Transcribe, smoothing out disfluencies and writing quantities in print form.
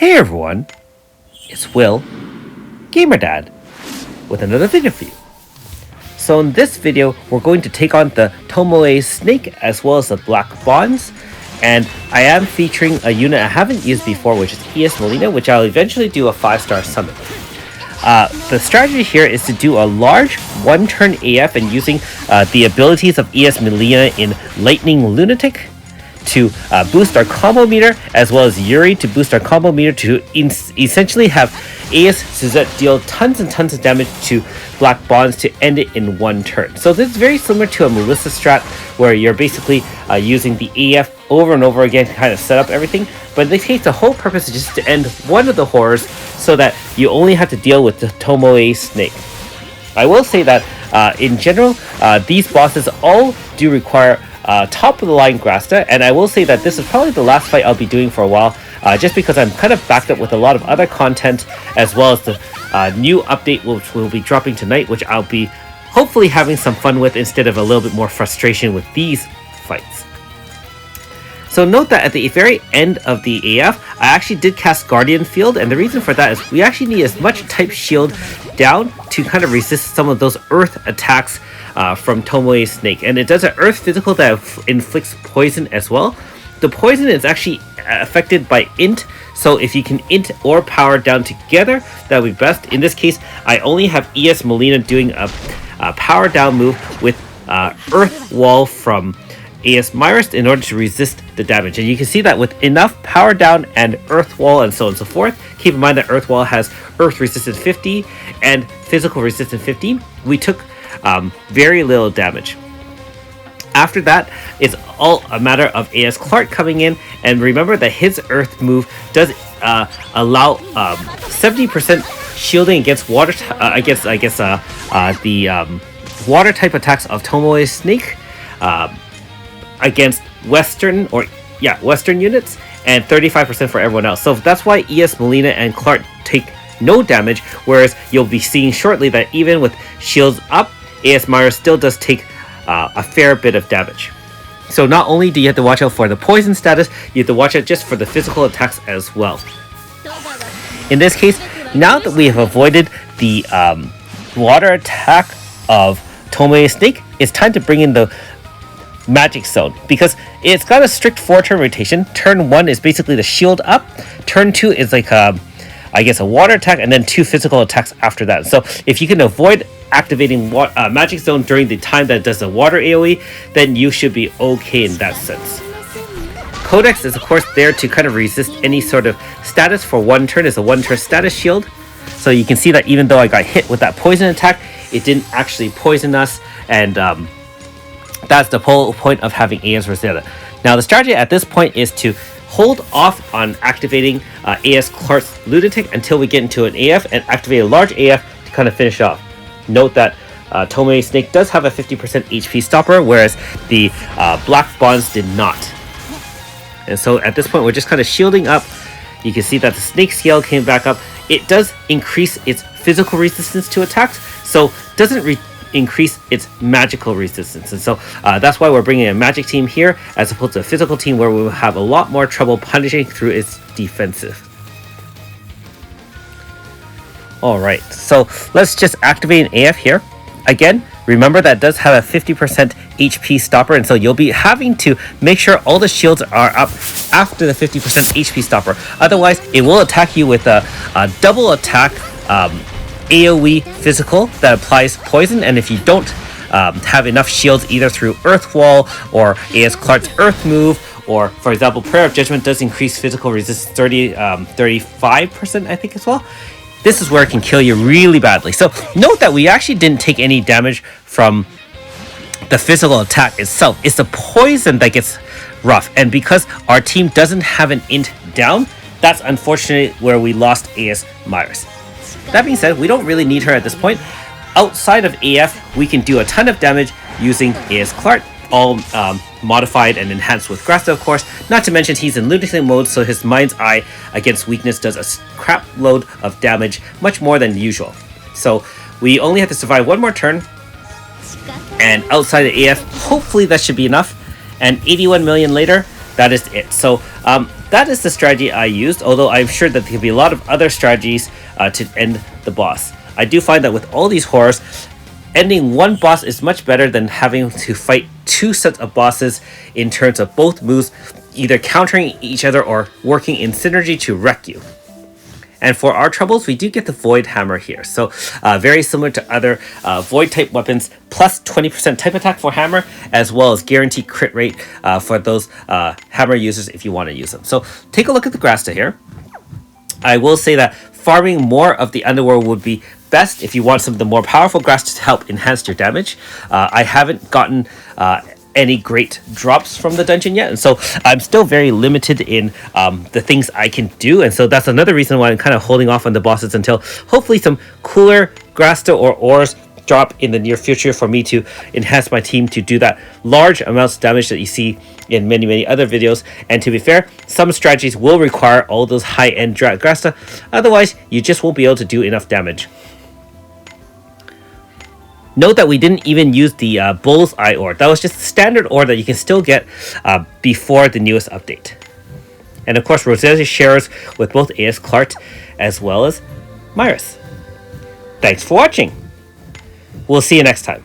Hey everyone, it's Will, GamerDad, with another video for you. So in this video, we're going to take on the Tomoe Snake as well as the Black Bonze, and I am featuring a unit I haven't used before, which is ES Melina, which I'll eventually do a 5-star summon. The strategy here is to do a large one-turn AF and using the abilities of ES Melina in Lightning Lunatic to boost our combo meter, as well as Yuri to boost our combo meter to essentially have AS Suzette deal tons and tons of damage to Black Bonze to end it in one turn. So this is very similar to a Melissa strat where you're basically using the AF over and over again to kind of set up everything, but in this case the whole purpose is just to end one of the horrors so that you only have to deal with the Tomoe Snake. I will say that in general these bosses all do require top of the line Grasta, and I will say that this is probably the last fight I'll be doing for a while, just because I'm kind of backed up with a lot of other content, as well as the new update which will be dropping tonight, which I'll be hopefully having some fun with instead of a little bit more frustration with these fights. So note that at the very end of the AF, I actually did cast Guardian Field, and the reason for that is we actually need as much type shield down to kind of resist some of those earth attacks from Tomoe Snake. And it does an earth physical that inflicts poison as well. The poison is actually affected by int, so if you can int or power down together, that would be best. In this case, I only have ES Melina doing a power down move with Earth Wall from AS Myris in order to resist the damage. And you can see that with enough power down and Earth Wall and so on and so forth, keep in mind that Earth Wall has Earth Resistance 50 and Physical Resistance 50, we took very little damage. After that, it's all a matter of AS Clark coming in, and remember that his Earth move does allow 70% shielding against water, the water type attacks of Tomoe Snake against Western units, and 35% for everyone else. So that's why ES Melina and Clark take no damage, whereas you'll be seeing shortly that even with shields up, AS Myris still does take a fair bit of damage. So not only do you have to watch out for the poison status, you have to watch out just for the physical attacks as well. In this case, now that we have avoided the water attack of Tomoe Snake, it's time to bring in the Magic Zone, because it's got a strict 4-turn rotation. Turn 1 is basically the shield up, turn 2 is like a water attack, and then 2 physical attacks after that. So if you can avoid activating Magic Zone during the time that it does the water AoE, then you should be okay in that sense. Codex is of course there to kind of resist any sort of status for 1 turn. It's a 1-turn status shield. So you can see that even though I got hit with that poison attack, it didn't actually poison us, and that's the whole point of having AS Rosetta. Now the strategy at this point is to hold off on activating AS Clark's Lunatic until we get into an AF and activate a large AF to kind of finish off. Note that Tomoe Snake does have a 50% HP stopper, whereas the Black Bonze did not. And so at this point, we're just kind of shielding up. You can see that the Snake scale came back up. It does increase its physical resistance to attacks, so doesn't increase its magical resistance. And so that's why we're bringing a magic team here as opposed to a physical team where we will have a lot more trouble punishing through its defensive. Alright, so let's just activate an AF here. Again, remember that does have a 50% HP stopper, and so you'll be having to make sure all the shields are up after the 50% HP stopper. Otherwise, it will attack you with a double attack AoE physical that applies poison, and if you don't have enough shields either through Earth Wall or AS Clark's Earth move, or for example, Prayer of Judgment does increase physical resistance 35% I think as well. This is where it can kill you really badly. So note that we actually didn't take any damage from the physical attack itself. It's the poison that gets rough, and because our team doesn't have an int down, that's unfortunately where we lost AS Myris. That being said, we don't really need her at this point. Outside of AF, we can do a ton of damage using AS Clark, all modified and enhanced with Grasta, of course. Not to mention he's in lunatic mode, so his Mind's Eye against weakness does a crap load of damage, much more than usual. So we only have to survive 1 more turn, and outside of AF, hopefully that should be enough. And 81 million later, that is it. So that is the strategy I used, although I'm sure that there can be a lot of other strategies to end the boss. I do find that with all these horrors, ending one boss is much better than having to fight two sets of bosses in terms of both moves either countering each other or working in synergy to wreck you. And for our troubles, we do get the Void Hammer here. So very similar to other Void type weapons, plus 20% type attack for Hammer, as well as guaranteed crit rate for those Hammer users if you want to use them. So take a look at the Grasta here. I will say that farming more of the Underworld would be best if you want some of the more powerful Grasta to help enhance your damage. I haven't gotten any great drops from the dungeon yet, and so I'm still very limited in the things I can do, and so that's another reason why I'm kind of holding off on the bosses until hopefully some cooler Grasta or ores drop in the near future for me to enhance my team to do that large amounts of damage that you see in many other videos. And to be fair, some strategies will require all those high-end Grasta, otherwise you just won't be able to do enough damage. Note that we didn't even use the Bull's Eye ore. That was just standard ore that you can still get before the newest update. And of course, Rosetta shares with both A.S. Clark as well as Myris. Thanks for watching. We'll see you next time.